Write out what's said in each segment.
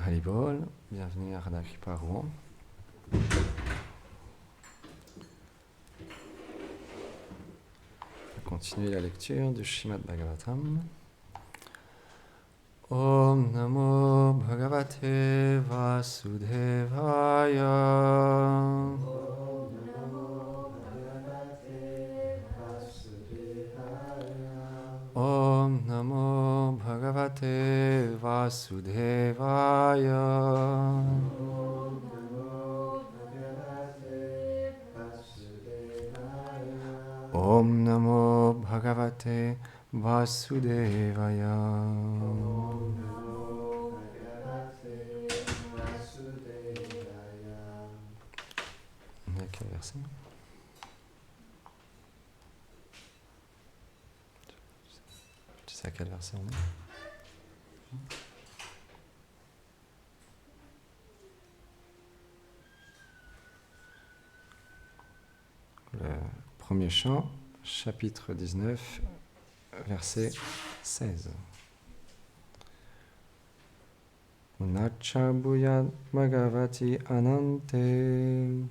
Haribol, bienvenue à Radha Kripa Rouen. On va continuer la lecture du Srimad Bhagavatam. Om Namo Bhagavate Vasudevaya. Om Namo Bhagavate Vasudevaya. Om Namo Bhagavate Vasudevaya. On est à quel verset? Tu sais à quel verset on est? Le premier chant, chapitre 19, verset 16. Unacha Bhuyat Bhagavati Anante.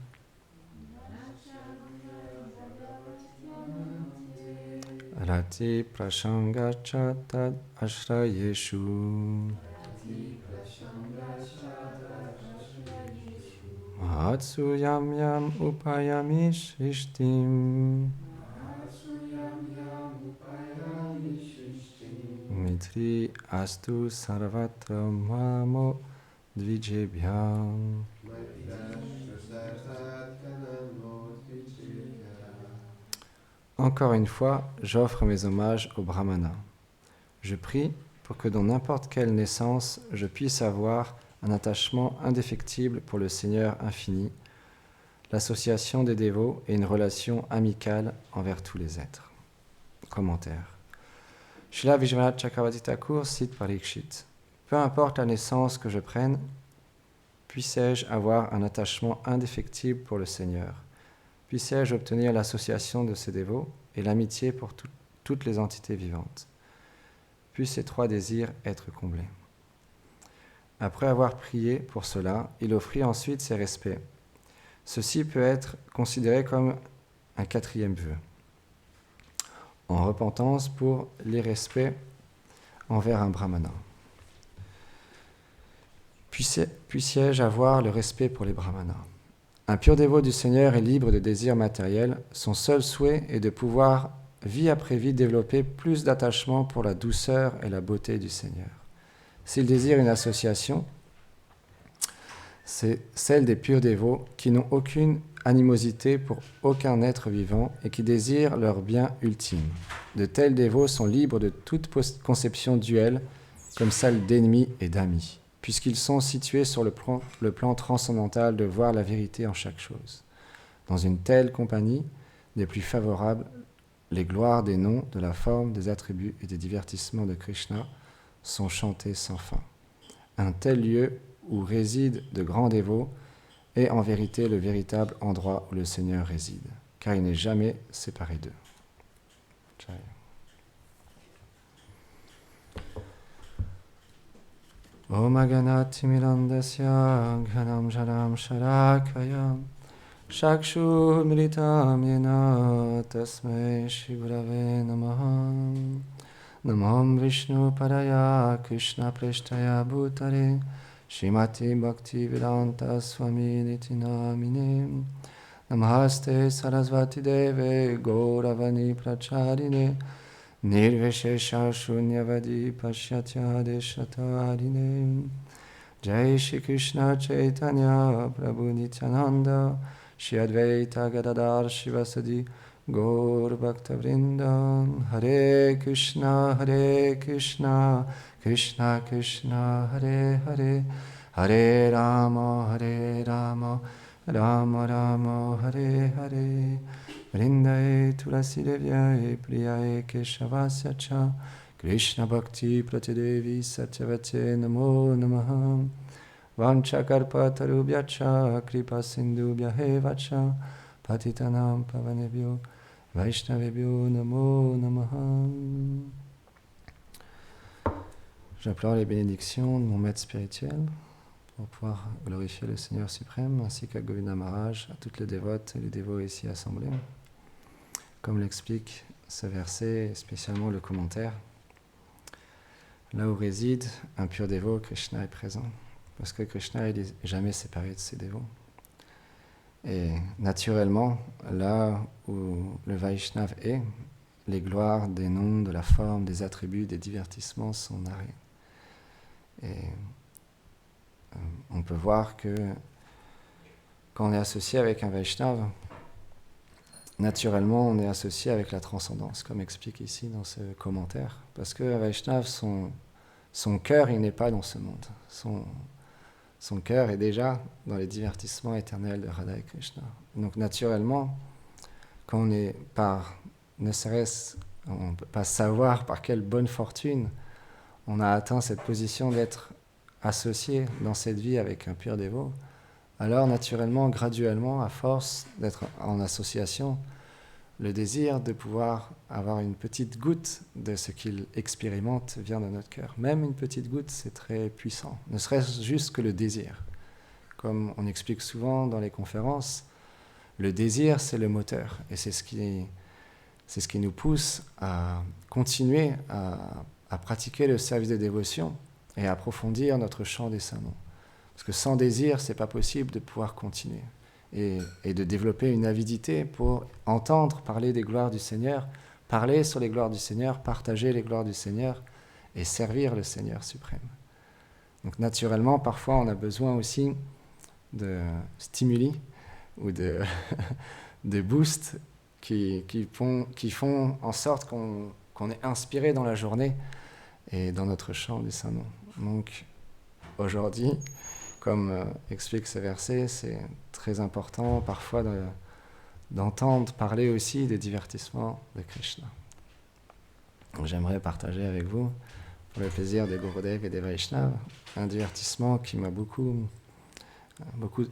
Rati Prashangacha Tad Ashrayeshu. Mahatsu Yam Yam Upayami Shrishtim. Mitri Astu Sarvatra Mamo Dvijebhyam. Encore une fois, j'offre mes hommages au Brahmana. Je prie pour que dans n'importe quelle naissance, je puisse avoir un attachement indéfectible pour le Seigneur infini, l'association des dévots et une relation amicale envers tous les êtres. Commentaire. Srila Vishwanath Chakravarti Thakur cite Parikshit. Peu importe la naissance que je prenne, puissé-je avoir un attachement indéfectible pour le Seigneur. Puissé-je obtenir l'association de ces dévots et l'amitié pour toutes les entités vivantes. Puissent ces trois désirs être comblés. Après avoir prié pour cela, il offrit ensuite ses respects. Ceci peut être considéré comme un quatrième vœu. En repentance pour l'irrespect envers un brahmana. Puissiez-je avoir le respect pour les brahmanas. Un pur dévot du Seigneur est libre de désirs matériels. Son seul souhait est de pouvoir, vie après vie, développer plus d'attachement pour la douceur et la beauté du Seigneur. S'il désire une association, c'est celle des purs dévots qui n'ont aucune animosité pour aucun être vivant et qui désirent leur bien ultime. De tels dévots sont libres de toute conception duelle comme celle d'ennemis et d'amis, puisqu'ils sont situés sur le plan transcendantal de voir la vérité en chaque chose. Dans une telle compagnie, des plus favorables, les gloires des noms, de la forme, des attributs et des divertissements de Krishna sont chantés sans fin. Un tel lieu où résident de grands dévots est en vérité le véritable endroit où le Seigneur réside, car il n'est jamais séparé d'eux. Jai. Om Aganati Mirandasya Ghanam Jaram Sharakayam Shakshu Militam Yena Tasmai Shri Gurave Namaha Namam Vishnu Paraya Krishna Preshtaya Bhutare Shrimati Bhakti Vedanta Swami Niti Namine Namaste Sarasvati Deve Gauravani Pracharine Nirvishesha Shunyavadi Pashyatya Deshatarine Jai Shri Krishna Chaitanya Prabhu Nityananda Shri Advaita Gadadhar Shivasadi Gaur Bhakta Vrinda Hare Krishna Krishna Krishna Hare Hare Hare Rama Rama Rama Hare Hare Vrindaye Tulasi Devyaye Priyaye Keshavasya Cha Krishna Bhakti Pratidevi Satyavate Namo Namaha Vanchakarpatarubhyacha Kripa Sindhubhyahe Cha Patitanam Pavanebhyo Vaishnavebhyo Namo Namaha. J'implore les bénédictions de mon maître spirituel, pour pouvoir glorifier le Seigneur suprême, ainsi qu'à Govinda Maharaj, à toutes les dévotes et les dévots ici assemblés. Comme l'explique ce verset, spécialement le commentaire, là où réside un pur dévot, Krishna est présent. Parce que Krishna n'est jamais séparé de ses dévots. Et naturellement, là où le Vaishnav est, les gloires des noms, de la forme, des attributs, des divertissements sont narrés. Et on peut voir que quand on est associé avec un Vaishnav, naturellement on est associé avec la transcendance, comme explique ici dans ce commentaire. Parce qu'un Vaishnav, son cœur, il n'est pas dans ce monde. Son cœur est déjà dans les divertissements éternels de Radha et Krishna. Donc naturellement, quand on est ne serait-ce, on ne peut pas savoir par quelle bonne fortune on a atteint cette position d'être associé dans cette vie avec un pur dévot, alors naturellement, graduellement, à force d'être en association, le désir de pouvoir avoir une petite goutte de ce qu'il expérimente vient de notre cœur. Même une petite goutte, c'est très puissant. Ne serait-ce juste que le désir. Comme on explique souvent dans les conférences, le désir, c'est le moteur. Et c'est ce qui nous pousse à continuer à pratiquer le service de dévotion et à approfondir notre champ des saints noms. Parce que sans désir, ce n'est pas possible de pouvoir continuer. Et de développer une avidité pour entendre parler des gloires du Seigneur, parler sur les gloires du Seigneur, partager les gloires du Seigneur et servir le Seigneur suprême. Donc naturellement, parfois on a besoin aussi de stimuli ou de boosts qui font en sorte qu'on est inspiré dans la journée et dans notre chant des saints noms. Donc aujourd'hui, comme explique ce verset, c'est très important parfois d'entendre parler aussi des divertissements de Krishna. Donc, j'aimerais partager avec vous, pour le plaisir des Gurudev et des Vaishnavas, un divertissement qui m'a beaucoup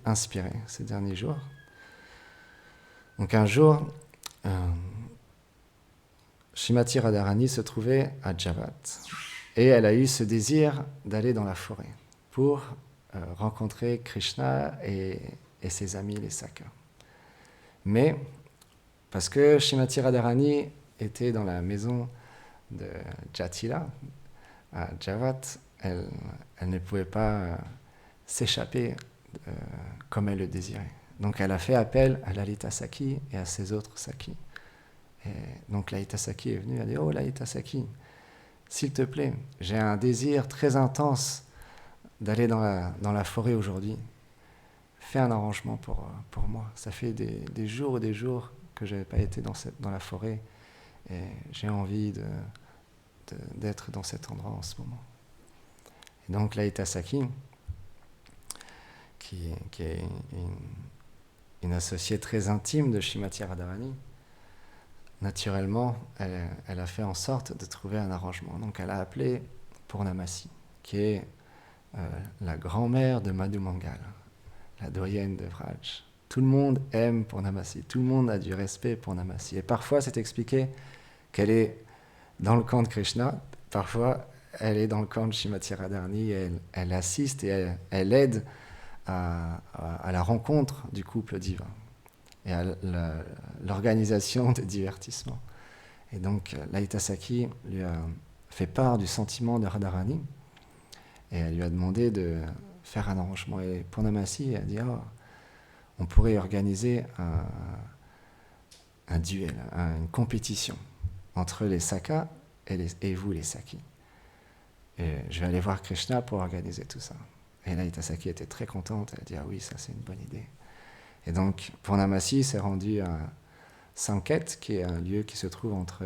inspiré ces derniers jours. Donc un jour, Srimati Radharani se trouvait à Javat et elle a eu ce désir d'aller dans la forêt pour rencontrer Krishna et ses amis, les Sakas. Mais, parce que Srimati Radharani était dans la maison de Jatila, à Javat, elle ne pouvait pas s'échapper comme elle le désirait. Donc elle a fait appel à Lalita Saki et à ses autres Sakis. Et donc Lalita Saki est venue, elle a dit « Oh Lalita Saki, s'il te plaît, j'ai un désir très intense d'aller dans la forêt aujourd'hui. Fais un arrangement pour moi. Ça fait des jours et des jours que je n'avais pas été dans la forêt et j'ai envie d'être dans cet endroit en ce moment. » Et donc Lalita Saki, qui est une associée très intime de Srimati Radharani, naturellement, elle a fait en sorte de trouver un arrangement. Donc elle a appelé Purnamasi, qui est la grand-mère de Madhu Mangal, la doyenne de Vraj. Tout le monde aime Purnamasi, tout le monde a du respect pour Purnamasi. Et parfois, c'est expliqué qu'elle est dans le camp de Krishna, parfois, elle est dans le camp de Srimati Radharani, et elle assiste et elle aide à la rencontre du couple divin et à l'organisation des divertissements. Et donc, Lalita Saki lui a fait part du sentiment de Radharani et elle lui a demandé de faire un arrangement. Et Purnamasi a dit on pourrait organiser un duel, une compétition entre les Sakas et vous, les Sakis. Et je vais aller voir Krishna pour organiser tout ça. Et Lalita Saki était très contente. Elle a dit oui, ça c'est une bonne idée. Et donc, Purnamasi s'est rendue à Sanket, qui est un lieu qui se trouve entre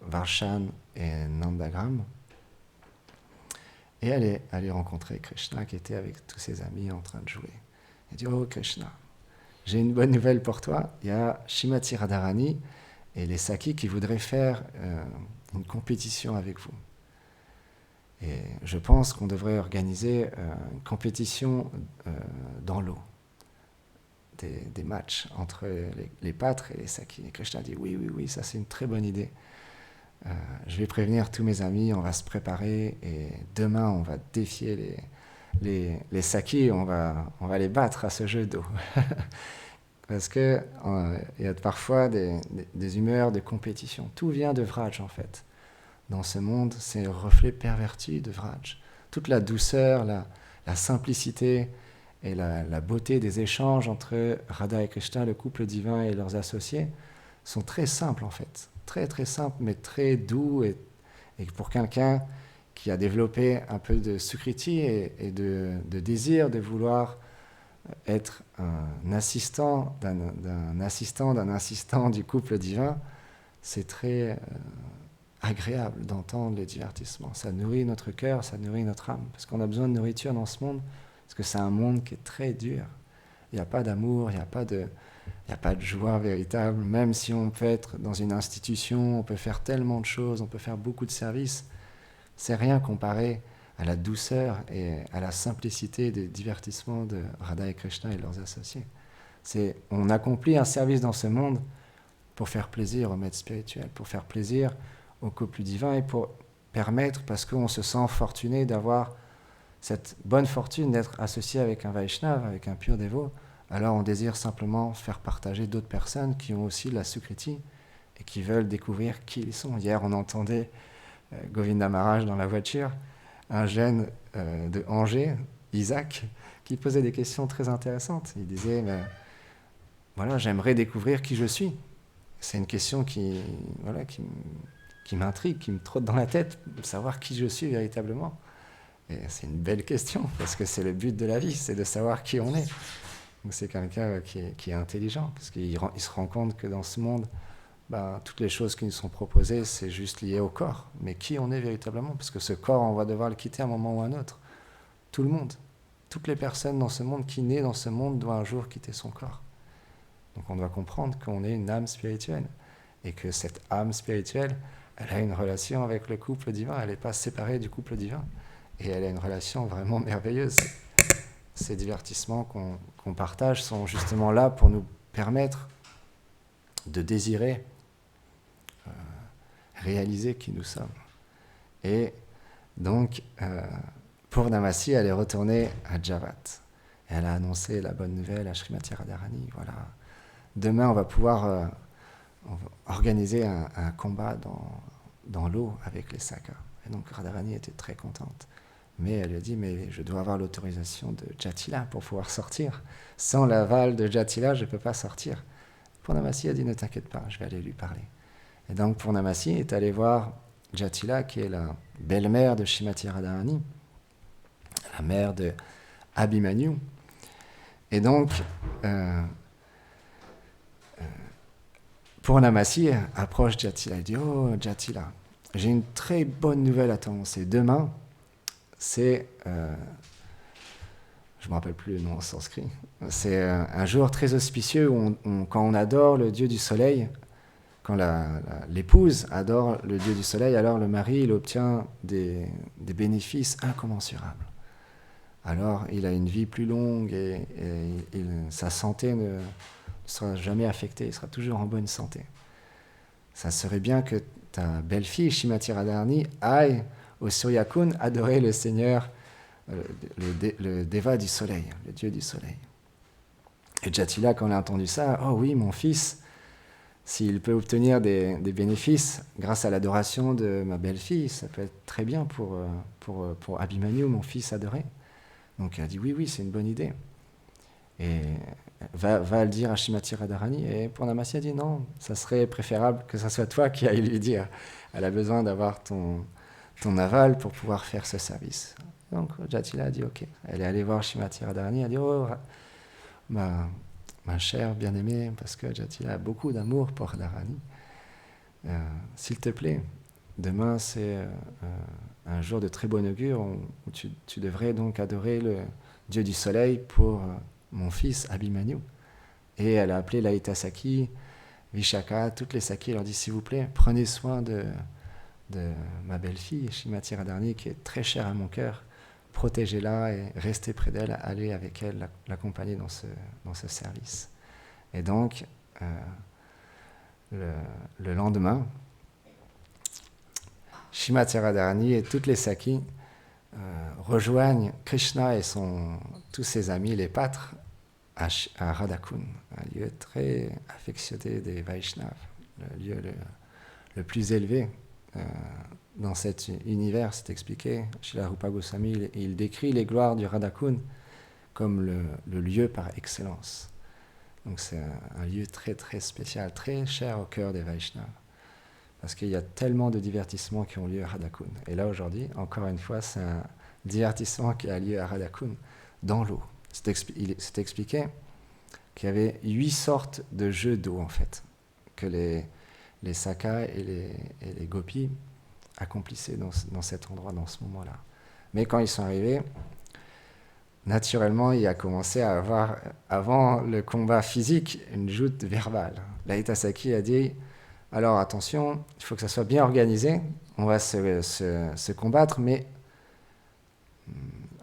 Varshan et Nandagram. Et elle est allée rencontrer Krishna, qui était avec tous ses amis en train de jouer. Elle dit oh Krishna, j'ai une bonne nouvelle pour toi. Il y a Srimati Radharani et les Sakis qui voudraient faire une compétition avec vous. Et je pense qu'on devrait organiser une compétition dans l'eau, des matchs entre les pâtres et les Sakis. Et Krishna dit oui, ça c'est une très bonne idée. Je vais prévenir tous mes amis, on va se préparer et demain on va défier les Sakis, on va les battre à ce jeu d'eau. Parce que il y a parfois des humeurs de compétition. Tout vient de Vraj, en fait. Dans ce monde, c'est le reflet perverti de Vraj. Toute la douceur, la simplicité et la beauté des échanges entre Radha et Krishna, le couple divin et leurs associés, sont très simples, en fait. Très, très simples, mais très doux. Et pour quelqu'un qui a développé un peu de sukriti et de désir de vouloir être un assistant d'un assistant du couple divin, c'est très agréable d'entendre les divertissements. Ça nourrit notre cœur, ça nourrit notre âme, parce qu'on a besoin de nourriture dans ce monde, parce que c'est un monde qui est très dur. Il n'y a pas d'amour, il n'y a pas de joie véritable, même si on peut être dans une institution, on peut faire tellement de choses, on peut faire beaucoup de services, c'est rien comparé à la douceur et à la simplicité des divertissements de Radha et Krishna et leurs associés. On accomplit un service dans ce monde pour faire plaisir au maître spirituel, pour faire plaisir au couple divin et pour permettre, parce qu'on se sent fortuné d'avoir cette bonne fortune d'être associé avec un Vaishnava, avec un pur dévot, alors on désire simplement faire partager d'autres personnes qui ont aussi de la sukriti et qui veulent découvrir qui ils sont. Hier, on entendait Govinda Maharaj dans la voiture, un jeune de Angers, Isaac, qui posait des questions très intéressantes. Il disait, voilà, j'aimerais découvrir qui je suis. C'est une question qui m'intrigue, qui me trotte dans la tête, de savoir qui je suis véritablement. Et c'est une belle question, parce que c'est le but de la vie, c'est de savoir qui on est. Donc c'est quelqu'un qui est intelligent, parce qu'il se rend compte que dans ce monde, toutes les choses qui nous sont proposées, c'est juste lié au corps. Mais qui on est véritablement? Parce que ce corps, on va devoir le quitter à un moment ou à un autre. Tout le monde. Toutes les personnes dans ce monde, qui naît dans ce monde, doit un jour quitter son corps. Donc on doit comprendre qu'on est une âme spirituelle. Et que cette âme spirituelle, elle a une relation avec le couple divin. Elle n'est pas séparée du couple divin. Et elle a une relation vraiment merveilleuse. Ces divertissements qu'on partage sont justement là pour nous permettre de désirer réaliser qui nous sommes. Et donc, Purnamasi, elle est retournée à Javat. Elle a annoncé la bonne nouvelle à Srimati Radharani. Voilà. Demain, on va pouvoir organiser un combat dans l'eau avec les sakas. Et donc, Radharani était très contente. Mais elle lui a dit, mais je dois avoir l'autorisation de Jatila pour pouvoir sortir. Sans l'aval de Jatila, je ne peux pas sortir. Purnamasi a dit, ne t'inquiète pas, je vais aller lui parler. Et donc Purnamasi est allé voir Jatila, qui est la belle-mère de Srimati Radharani, la mère de Abhimanyu. Et donc, Purnamasi approche Jatila et dit, oh Jatila, j'ai une très bonne nouvelle à t'annoncer. Demain, c'est, je ne me rappelle plus le nom en sanskrit, c'est un jour très auspicieux où quand on adore le dieu du soleil, quand l'épouse adore le dieu du soleil, alors le mari il obtient des bénéfices incommensurables. Alors il a une vie plus longue et sa santé ne sera jamais affectée, il sera toujours en bonne santé. Ça serait bien que ta belle-fille, Srimati Radharani, aille au Suryakund adorer le Seigneur, le Deva du soleil, le dieu du soleil. Et Jatila, quand elle a entendu ça, oh oui, mon fils, s'il peut obtenir des bénéfices grâce à l'adoration de ma belle-fille, ça peut être très bien pour Abhimanyu, mon fils adoré. Donc elle a dit oui, c'est une bonne idée. Et va le dire à Srimati Radharani. Et Purnamasi a dit non, ça serait préférable que ce soit toi qui aille lui dire. Elle a besoin d'avoir ton aval pour pouvoir faire ce service. Donc Jatila a dit ok. Elle est allée voir Srimati Radharani, elle a dit oh, ma chère bien-aimée, parce que Jatila a beaucoup d'amour pour Radharani. S'il te plaît, demain c'est un jour de très bon augure où tu devrais donc adorer le dieu du soleil pour mon fils Abhimanyu. Et elle a appelé Lalita Saki, Vishaka, toutes les Saki, elle leur dit s'il vous plaît, prenez soin de ma belle-fille, Srimati Radharani, qui est très chère à mon cœur, protégez-la et restez près d'elle, allez avec elle, l'accompagner dans ce service. Et donc, le lendemain, Srimati Radharani et toutes les Saki rejoignent Krishna et tous ses amis, les pâtres, à Radhakund, un lieu très affectionné des Vaishnavas, le lieu le plus élevé dans cet univers. C'est expliqué. Srila Rupa Goswami, il décrit les gloires du Radhakund comme le lieu par excellence. Donc c'est un lieu très très spécial, très cher au cœur des Vaishnavas. Parce qu'il y a tellement de divertissements qui ont lieu à Radhakund. Et là aujourd'hui, encore une fois, c'est un divertissement qui a lieu à Radhakund dans l'eau. C'est expliqué qu'il y avait 8 sortes de jeux d'eau en fait, que les sakas et les gopis accomplissaient dans cet endroit, dans ce moment-là. Mais quand ils sont arrivés, naturellement, il a commencé à avoir, avant le combat physique, une joute verbale. Lalita Saki a dit, alors attention, il faut que ça soit bien organisé, on va se combattre, mais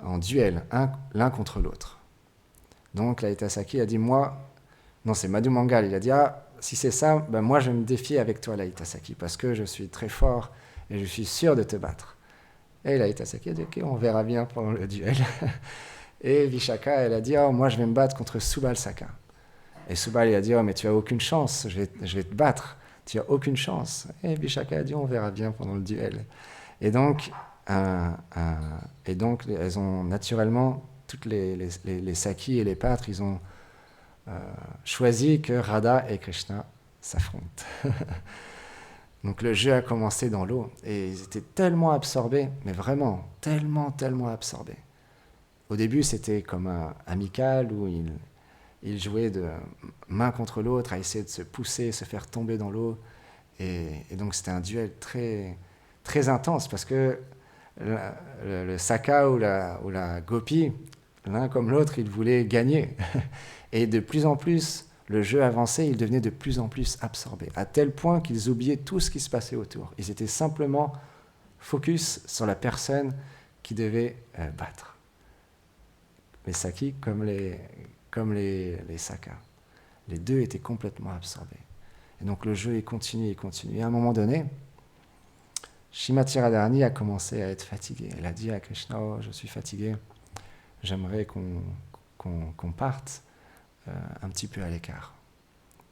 en duel, l'un contre l'autre. Donc Lalita Saki a dit, non c'est Madhu Mangal, il a dit, si c'est ça, ben moi je me défie avec toi Lalita Saki, parce que je suis très fort et je suis sûr de te battre. Et Lalita Saki a dit, ok, on verra bien pendant le duel. Et Vishaka, elle a dit, moi je vais me battre contre Subal Saka. Et Subal, il a dit, mais tu as aucune chance, je vais te battre, tu as aucune chance. Et Vishaka a dit, on verra bien pendant le duel. Et donc elles ont naturellement, toutes les Sakis et les pâtres, ils ont choisi que Radha et Krishna s'affrontent. Donc le jeu a commencé dans l'eau, et ils étaient tellement absorbés, mais vraiment, tellement absorbés. Au début, c'était comme amical, où ils jouaient de main contre l'autre, à essayer de se pousser, se faire tomber dans l'eau. Et donc c'était un duel très, très intense, parce que le Saka ou la Gopi, l'un comme l'autre, ils voulaient gagner. Et de plus en plus, le jeu avançait, ils devenaient de plus en plus absorbés, à tel point qu'ils oubliaient tout ce qui se passait autour. Ils étaient simplement focus sur la personne qui devait battre. Les Sakis comme les Sakas. Les deux étaient complètement absorbés. Et donc le jeu continue. Et à un moment donné, Shrimati Radharani a commencé à être fatiguée. Elle a dit à Krishna, je suis fatiguée, j'aimerais qu'on parte un petit peu à l'écart.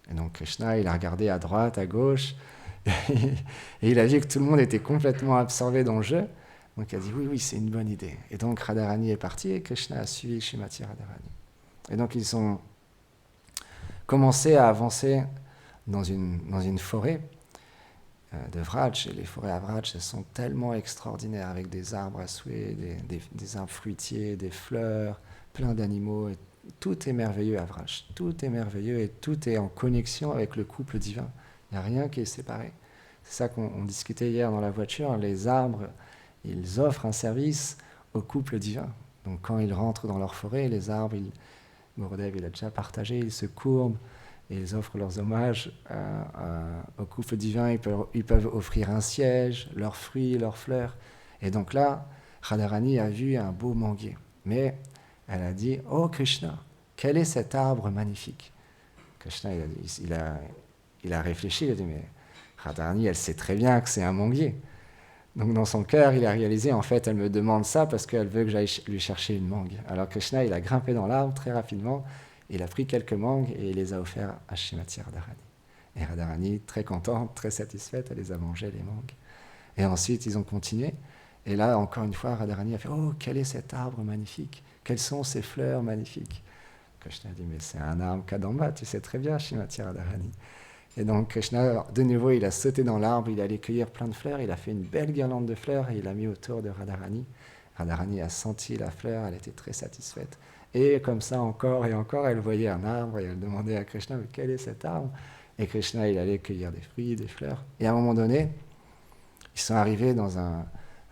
Et donc Krishna, il a regardé à droite, à gauche, et il a vu que tout le monde était complètement absorbé dans le jeu. Donc il a dit, oui, c'est une bonne idée. Et donc Radharani est parti, et Krishna a suivi Shrimati Radharani. Et donc ils ont commencé à avancer dans une forêt de Vraj. Et les forêts à Vraj, elles sont tellement extraordinaires, avec des arbres à souhait, des arbres fruitiers, des fleurs, plein d'animaux. Et tout est merveilleux à Vraj. Tout est merveilleux et tout est en connexion avec le couple divin. Il n'y a rien qui est séparé. C'est ça qu'on discutait hier dans la voiture. Les arbres, ils offrent un service au couple divin. Donc quand ils rentrent dans leur forêt, les arbres, Gurudev, il a déjà partagé, ils se courbent et ils offrent leurs hommages au couple divin. Ils peuvent offrir un siège, leurs fruits, leurs fleurs. Et donc là, Radharani a vu un beau manguier. Mais elle a dit, oh Krishna, quel est cet arbre magnifique? Krishna, il a réfléchi, il a dit, mais Radharani, elle sait très bien que c'est un manguier. Donc dans son cœur, il a réalisé, en fait, elle me demande ça parce qu'elle veut que j'aille lui chercher une mangue. Alors Krishna, il a grimpé dans l'arbre très rapidement, il a pris quelques mangues et il les a offerts à Shrimati Radharani. Et Radharani, très contente, très satisfaite, elle les a mangées, les mangues. Et ensuite, ils ont continué. Et là, encore une fois, Radharani a fait, oh, quel est cet arbre magnifique? Quelles sont ces fleurs magnifiques? Krishna a dit, mais c'est un arbre Kadamba, tu sais très bien, Shrimati Radharani. Et donc Krishna, de nouveau, il a sauté dans l'arbre, il allait cueillir plein de fleurs, il a fait une belle guirlande de fleurs et il l'a mis autour de Radharani. Radharani a senti la fleur, elle était très satisfaite. Et comme ça, encore et encore, elle voyait un arbre et elle demandait à Krishna, mais quel est cet arbre? Et Krishna, il allait cueillir des fruits, des fleurs. Et à un moment donné, ils sont arrivés dans un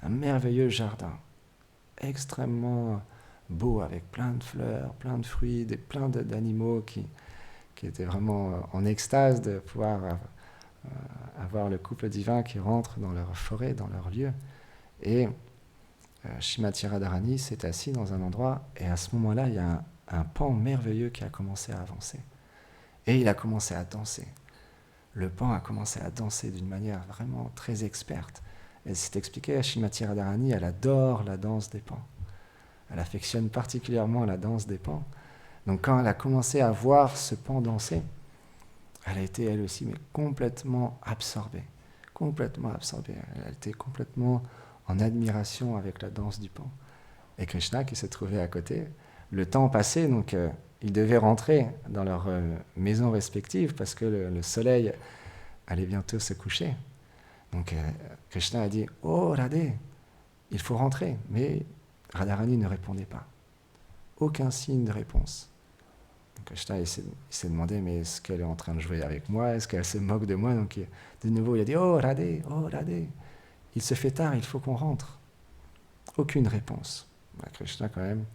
merveilleux jardin, extrêmement beau, avec plein de fleurs, plein de fruits, plein d'animaux qui étaient vraiment en extase de pouvoir avoir le couple divin qui rentre dans leur forêt, dans leur lieu. Et Shrimati Radharani s'est assis dans un endroit, et à ce moment-là, il y a un pan merveilleux qui a commencé à avancer. Et il a commencé à danser. Le pan a commencé à danser d'une manière vraiment très experte. Et c'est expliqué, Srimati Radharani, elle adore la danse des pans. Elle affectionne particulièrement la danse des pans. Donc quand elle a commencé à voir ce pan danser, elle a été elle aussi mais complètement absorbée. Elle était complètement en admiration avec la danse du pan. Et Krishna, qui se trouvait à côté, le temps passait, donc ils devaient rentrer dans leurs maisons respectives parce que le soleil allait bientôt se coucher. Donc Krishna a dit « Oh Radhe, il faut rentrer ». Mais Radharani ne répondait pas. Aucun signe de réponse. Donc Krishna il s'est demandé « Mais est-ce qu'elle est en train de jouer avec moi? Est-ce qu'elle se moque de moi ?» Donc de nouveau il a dit « Oh Radhe, oh Radhe, il se fait tard, il faut qu'on rentre ». Aucune réponse. Krishna quand même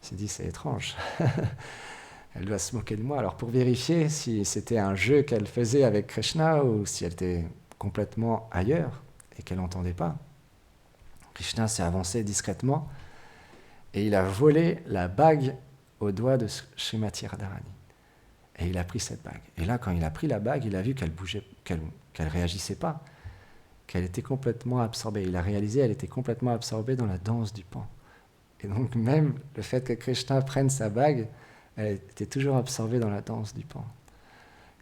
s'est dit « C'est étrange ». Elle doit se moquer de moi. Alors pour vérifier si c'était un jeu qu'elle faisait avec Krishna ou si elle était complètement ailleurs et qu'elle n'entendait pas, Krishna s'est avancé discrètement et il a volé la bague au doigt de Srimati Radharani. Et il a pris cette bague. Et là, quand il a pris la bague, il a vu qu'elle bougeait, qu'elle réagissait pas, qu'elle était complètement absorbée. Il a réalisé qu'elle était complètement absorbée dans la danse du pan. Et donc même le fait que Krishna prenne sa bague, elle était toujours absorbée dans la danse du pan.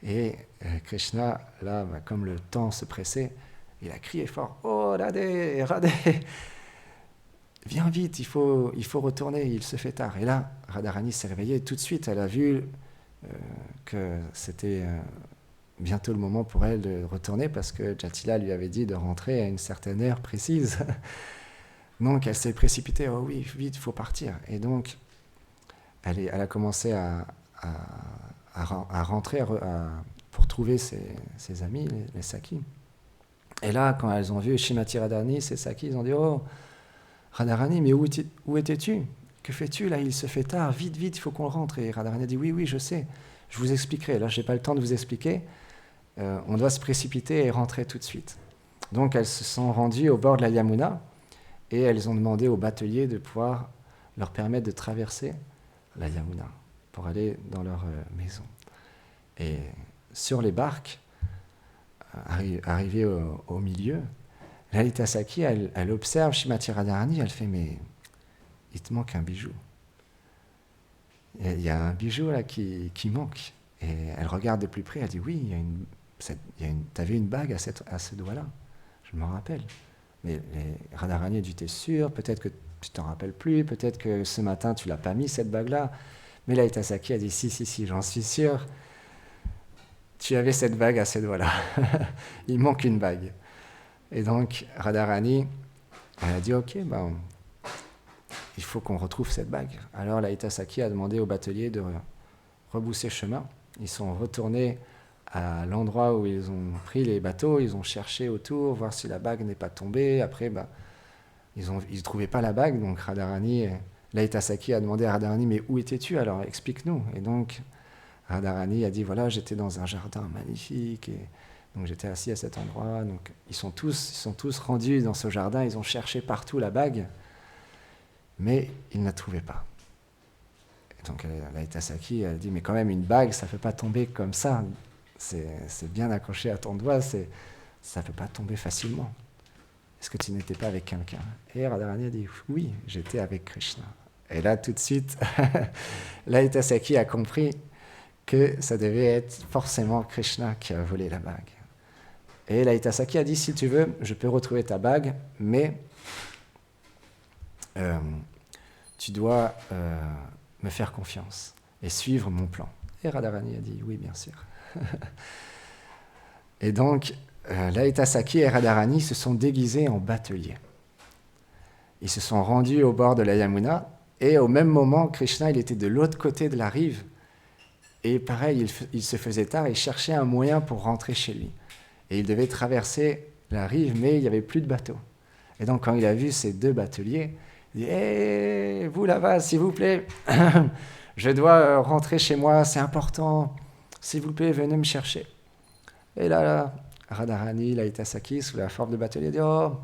Et Krishna, là, comme le temps se pressait, il a crié fort « Oh, Radhe, Radhe, viens vite, il faut retourner, il se fait tard. » Et là, Radharani s'est réveillée tout de suite. Elle a vu que c'était bientôt le moment pour elle de retourner parce que Jatila lui avait dit de rentrer à une certaine heure précise. Donc elle s'est précipitée « Oh oui, vite, il faut partir. » Et donc, elle a commencé à rentrer pour trouver ses amis, les Sakis. Et là, quand elles ont vu Srimati Radharani, ces Sakis, ils ont dit « Oh, Radharani, mais où étais-tu? Que fais-tu là? Il se fait tard, vite, vite, il faut qu'on rentre. » Et Radharani a dit « Oui, je sais, je vous expliquerai. Là, je n'ai pas le temps de vous expliquer. On doit se précipiter et rentrer tout de suite. » Donc, elles se sont rendues au bord de la Yamuna et elles ont demandé au batelier de pouvoir leur permettre de traverser la Yamuna pour aller dans leur maison. Et sur les barques, arrivées au milieu, Lalita Sakhi, elle observe Srimati Radharani, elle fait « Mais il te manque un bijou. Il y a un bijou là qui manque. » Et elle regarde de plus près, elle dit « Oui, t'avais une bague à ce doigt-là. Je m'en rappelle. » Mais Radharani a dit « T'es sûr? Peut-être que tu t'en rappelles plus, peut-être que ce matin tu l'as pas mis cette bague-là. » Mais Lalita Sakhi a dit « Si, j'en suis sûr. Tu avais cette bague à ce doigt-là. Il manque une bague. » Et donc Radharani, elle a dit « Ok, il faut qu'on retrouve cette bague. » Alors Lalita Sakhi a demandé au batelier de rebousser chemin. Ils sont retournés à l'endroit où ils ont pris les bateaux, ils ont cherché autour, voir si la bague n'est pas tombée. Après, ils ne trouvaient pas la bague, donc Lalita Sakhi a demandé à Radharani « Mais où étais-tu alors? Explique-nous. » Et donc Radharani a dit « Voilà, j'étais dans un jardin magnifique, et donc j'étais assis à cet endroit. » Donc ils sont tous rendus dans ce jardin, ils ont cherché partout la bague, mais ils ne la trouvaient pas. Et donc Lalita Sakhi a dit « Mais quand même, une bague, ça ne peut pas tomber comme ça. C'est bien accroché à ton doigt, ça ne peut pas tomber facilement. Est-ce que tu n'étais pas avec quelqu'un? » Et Radharani a dit « Oui, j'étais avec Krishna. » Et là, tout de suite, Lalita Sakhi a compris que ça devait être forcément Krishna qui a volé la bague. Et Lalita Sakhi a dit « Si tu veux, je peux retrouver ta bague, mais tu dois me faire confiance et suivre mon plan. » Et Radharani a dit « Oui, bien sûr. » Et donc, Lalita Sakhi et Radharani se sont déguisés en bateliers. Ils se sont rendus au bord de la Yamuna, et au même moment, Krishna, il était de l'autre côté de la rive, et pareil, il se faisait tard, il cherchait un moyen pour rentrer chez lui. Et il devait traverser la rive, mais il n'y avait plus de bateau. Et donc, quand il a vu ces deux bateliers, il dit « Hé, vous là-bas, s'il vous plaît, je dois rentrer chez moi, c'est important. S'il vous plaît, venez me chercher. » Et là, Radharani, Lalita Sakhi, sous la forme de batelier, dit « Oh,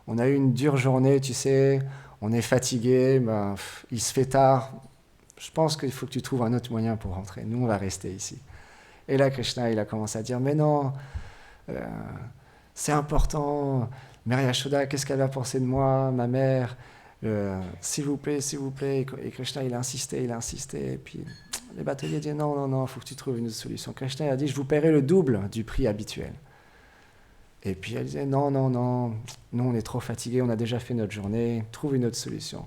on a eu une dure journée, tu sais, on est fatigué, il se fait tard. Je pense qu'il faut que tu trouves un autre moyen pour rentrer. Nous, on va rester ici. » Et là, Krishna, il a commencé à dire « Mais non, c'est important. Mère Yashoda, qu'est-ce qu'elle va penser de moi, ma mère? S'il vous plaît, s'il vous plaît. Et Krishna, il a insisté. Et puis les bateliers disent non, non, non, il faut que tu trouves une autre solution. Krishna a dit, je vous paierai le double du prix habituel. Et puis elle disait, non, non, non, nous on est trop fatigués, on a déjà fait notre journée, trouve une autre solution.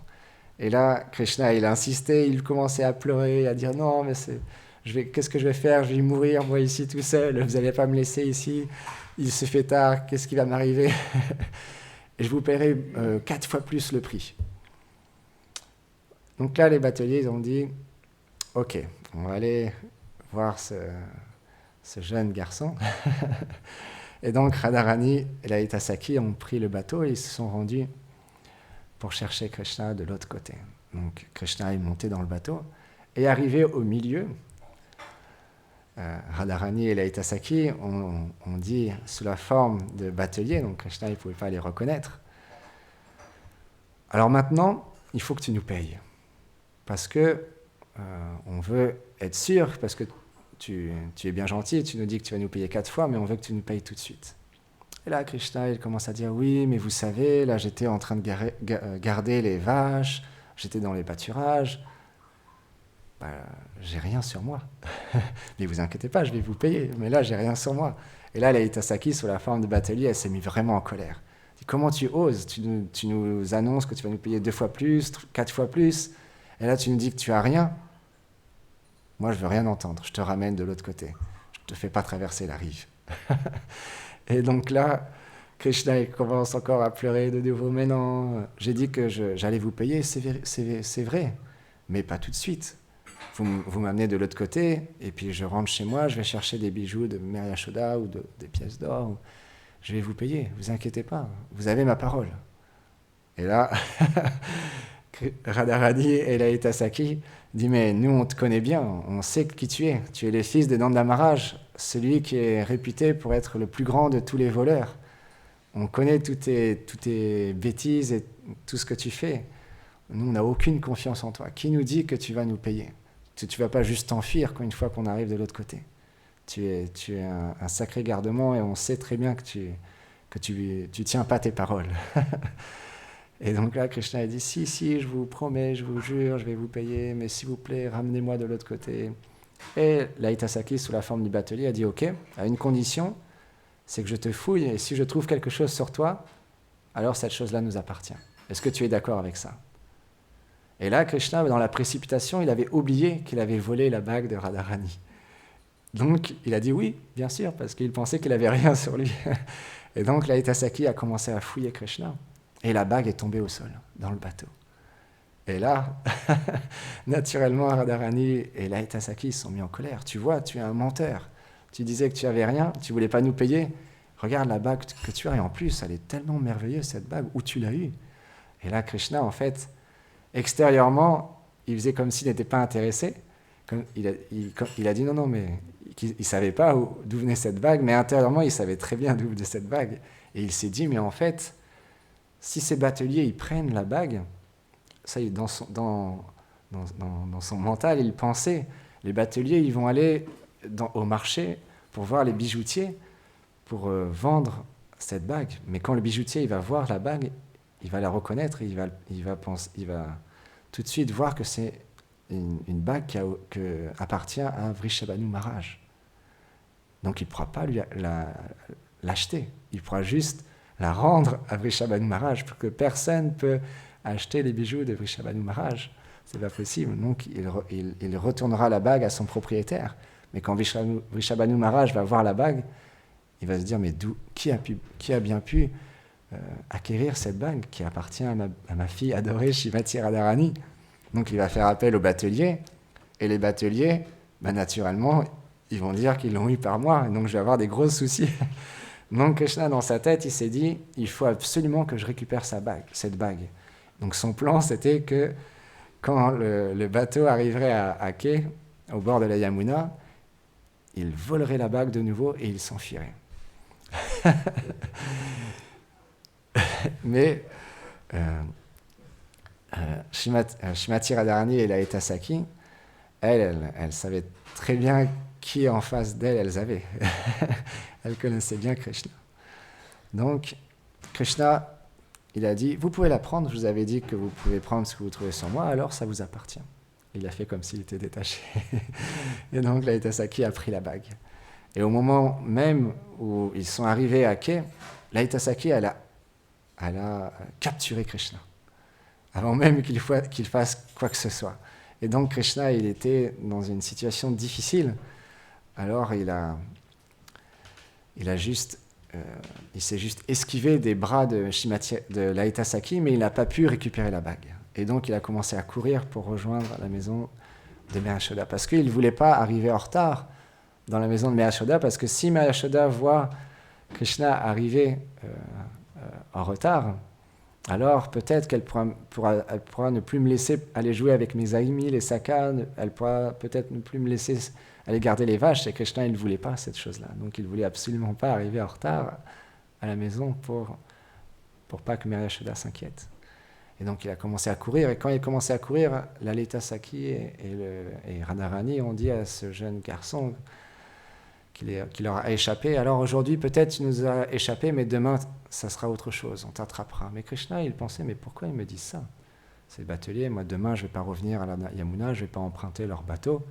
Et là, Krishna, il a insisté, il commençait à pleurer, à dire, non, mais qu'est-ce que je vais faire? Je vais mourir, moi, ici, tout seul, vous n'allez pas me laisser ici, il se fait tard, qu'est-ce qui va m'arriver? Et je vous paierai 4 fois plus le prix. Donc là, les bateliers, ils ont dit, ok, on va aller voir ce jeune garçon. Et donc Radharani et Lalita Sakhi ont pris le bateau et ils se sont rendus pour chercher Krishna de l'autre côté. Donc Krishna est monté dans le bateau et arrivé au milieu, Radharani et Lalita Sakhi ont dit sous la forme de bateliers, donc Krishna il ne pouvait pas les reconnaître. Alors maintenant, il faut que tu nous payes. Parce que on veut être sûr, parce que tu es bien gentil, tu nous dis que tu vas nous payer 4 fois, mais on veut que tu nous payes tout de suite. Et là, Krishna, il commence à dire, oui, mais vous savez, là, j'étais en train de garder les vaches, j'étais dans les pâturages, j'ai rien sur moi. Mais vous inquiétez pas, je vais vous payer, mais là, j'ai rien sur moi. Et là, Lalita Sakhi, sous la forme de batelier, elle s'est mise vraiment en colère. Elle dit, comment tu oses? Tu nous annonces que tu vas nous payer 2 fois plus, 4 fois plus, et là, tu nous dis que tu as rien. Moi, je veux rien entendre. Je te ramène de l'autre côté. Je ne te fais pas traverser la rive. Et donc là, Krishna il commence encore à pleurer de nouveau. Mais non, j'ai dit que j'allais vous payer, c'est vrai, mais pas tout de suite. Vous m'amenez de l'autre côté, et puis je rentre chez moi, je vais chercher des bijoux de Mère Yashoda ou des pièces d'or. Je vais vous payer, vous inquiétez pas. Vous avez ma parole. Et là, Radharani et Lalita Sakhi dit, mais nous on te connaît bien, on sait qui tu es. Tu es le fils de Nanda Maharaj, celui qui est réputé pour être le plus grand de tous les voleurs. On connaît toutes tes bêtises et tout ce que tu fais. Nous, on n'a aucune confiance en toi. Qui nous dit que tu vas nous payer? Tu ne vas pas juste t'enfuir une fois qu'on arrive de l'autre côté. Tu es un sacré garnement et on sait très bien que tu tiens pas tes paroles. Et donc là, Krishna a dit, si, je vous promets, je vous jure, je vais vous payer, mais s'il vous plaît, ramenez-moi de l'autre côté. Et Lalita Sakhi, sous la forme du batelier, a dit, ok, à une condition, c'est que je te fouille, et si je trouve quelque chose sur toi, alors cette chose-là nous appartient. Est-ce que tu es d'accord avec ça? Et là, Krishna, dans la précipitation, il avait oublié qu'il avait volé la bague de Radharani. Donc, il a dit oui, bien sûr, parce qu'il pensait qu'il n'avait rien sur lui. Et donc, Lalita Sakhi a commencé à fouiller Krishna. Et la bague est tombée au sol, dans le bateau. Et là, naturellement, Radharani et Lalita Sakhi se sont mis en colère. Tu vois, tu es un menteur. Tu disais que tu n'avais rien, tu ne voulais pas nous payer. Regarde la bague que tu as, et en plus, elle est tellement merveilleuse, cette bague. Où tu l'as eue? Et là, Krishna, en fait, extérieurement, il faisait comme s'il n'était pas intéressé. Il a dit non, mais il ne savait pas d'où venait cette bague, mais intérieurement, il savait très bien d'où venait cette bague. Et il s'est dit, mais en fait, si ces bateliers ils prennent la bague, ça, dans son mental, il pensait, les bateliers ils vont aller au marché pour voir les bijoutiers, pour vendre cette bague. Mais quand le bijoutier il va voir la bague, il va la reconnaître, et il va tout de suite voir que c'est une bague qui appartient à Vrishabhanu Maharaj. Donc il ne pourra pas l'acheter, il pourra juste la rendre à Vrishabhanu Maharaj, pour que personne ne peut acheter les bijoux de Vrishabhanu Maharaj. C'est pas possible. Donc il retournera la bague à son propriétaire. Mais quand Vrishabhanu Maharaj va voir la bague, il va se dire, mais qui a bien pu acquérir cette bague qui appartient à ma fille adorée Shrimati Radharani? Donc il va faire appel aux bateliers, et les bateliers, naturellement, ils vont dire qu'ils l'ont eu par moi, donc je vais avoir des gros soucis. Donc Krishna, dans sa tête, il s'est dit, il faut absolument que je récupère cette bague. Donc son plan, c'était que quand le bateau arriverait à quai, au bord de la Yamuna, il volerait la bague de nouveau et il s'enfuirait. Mais Shrimati Radharani et Lalita Sakhi, elles savaient très bien qui en face d'elles elles avaient. Elles connaissaient bien Krishna. Donc, Krishna, il a dit, vous pouvez la prendre, je vous avais dit que vous pouvez prendre ce que vous trouvez sur moi, alors ça vous appartient. Il a fait comme s'il était détaché. Et donc Lalita Sakhi a pris la bague. Et au moment même où ils sont arrivés à quai, Lalita Sakhi, elle a capturé Krishna, avant même qu'il fasse quoi que ce soit. Et donc Krishna, il était dans une situation difficile. Alors il s'est juste esquivé des bras de Lalita Sakhi, mais il n'a pas pu récupérer la bague. Et donc il a commencé à courir pour rejoindre la maison de Maya Yashoda, parce qu'il ne voulait pas arriver en retard dans la maison de Maya Yashoda, parce que si Maya Yashoda voit Krishna arriver en retard, alors peut-être qu'elle pourra ne plus me laisser aller jouer avec mes amis, les sakas, elle pourra peut-être ne plus me laisser aller garder les vaches, et Krishna, il ne voulait pas cette chose-là. Donc il ne voulait absolument pas arriver en retard à la maison pour pas que Maya Yashoda s'inquiète. Et donc il a commencé à courir, et quand il a commencé à courir, Lalita Sakhi et Radharani ont dit à ce jeune garçon qu'il leur a échappé. Alors aujourd'hui, peut-être tu nous as échappé, mais demain, ça sera autre chose, on t'attrapera. Mais Krishna, il pensait, mais pourquoi ils me disent ça? C'est le batelier, moi demain, je ne vais pas revenir à la Yamuna, je ne vais pas emprunter leur bateau.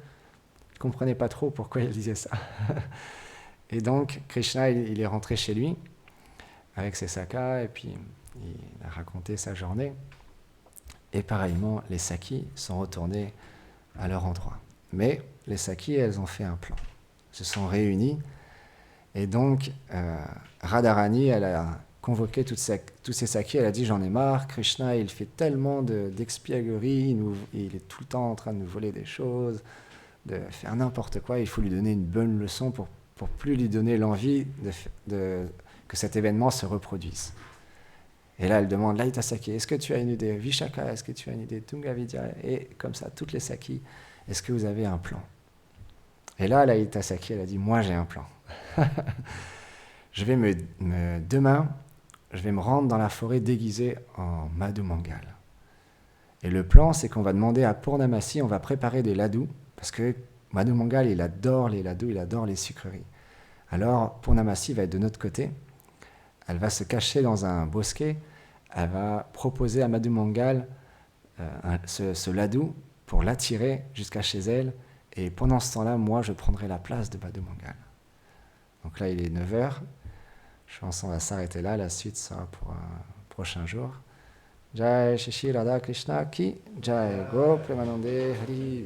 Il ne comprenait pas trop pourquoi il disait ça. Et donc, Krishna, il est rentré chez lui, avec ses sakas, et puis il a raconté sa journée. Et pareillement, les Sakhi sont retournés à leur endroit. Mais les Sakhi, elles ont fait un plan. Se sont réunis, et donc Radharani, elle a convoqué tous ces Sakhi, elle a dit, j'en ai marre, Krishna, il fait tellement d'expiègleries, il est tout le temps en train de nous voler des choses, de faire n'importe quoi, il faut lui donner une bonne leçon pour plus lui donner l'envie que cet événement se reproduise. Et là, elle demande, Lalita Sakhi, est-ce que tu as une idée? Vishaka, est-ce que tu as une idée? Tunga Vidya, et comme ça, toutes les Sakhi, est-ce que vous avez un plan? Et là, Lalita Sakhi, elle a dit, moi j'ai un plan. Demain, je vais me rendre dans la forêt déguisée en Madhu Mangal. Et le plan, c'est qu'on va demander à Purnamasi, on va préparer des ladous, parce que Madhu Mangal, il adore les ladous, il adore les sucreries. Alors, Purnamasi va être de notre côté, elle va se cacher dans un bosquet, elle va proposer à Madhu Mangal ce ladou pour l'attirer jusqu'à chez elle. Et pendant ce temps-là, moi, je prendrai la place de Madhu Mangal. Donc là, il est 9h. Je pense qu'on va s'arrêter là. La suite sera pour un prochain jour. Jai Shishi Radha Krishna Ki Jai Go Premanande Hari.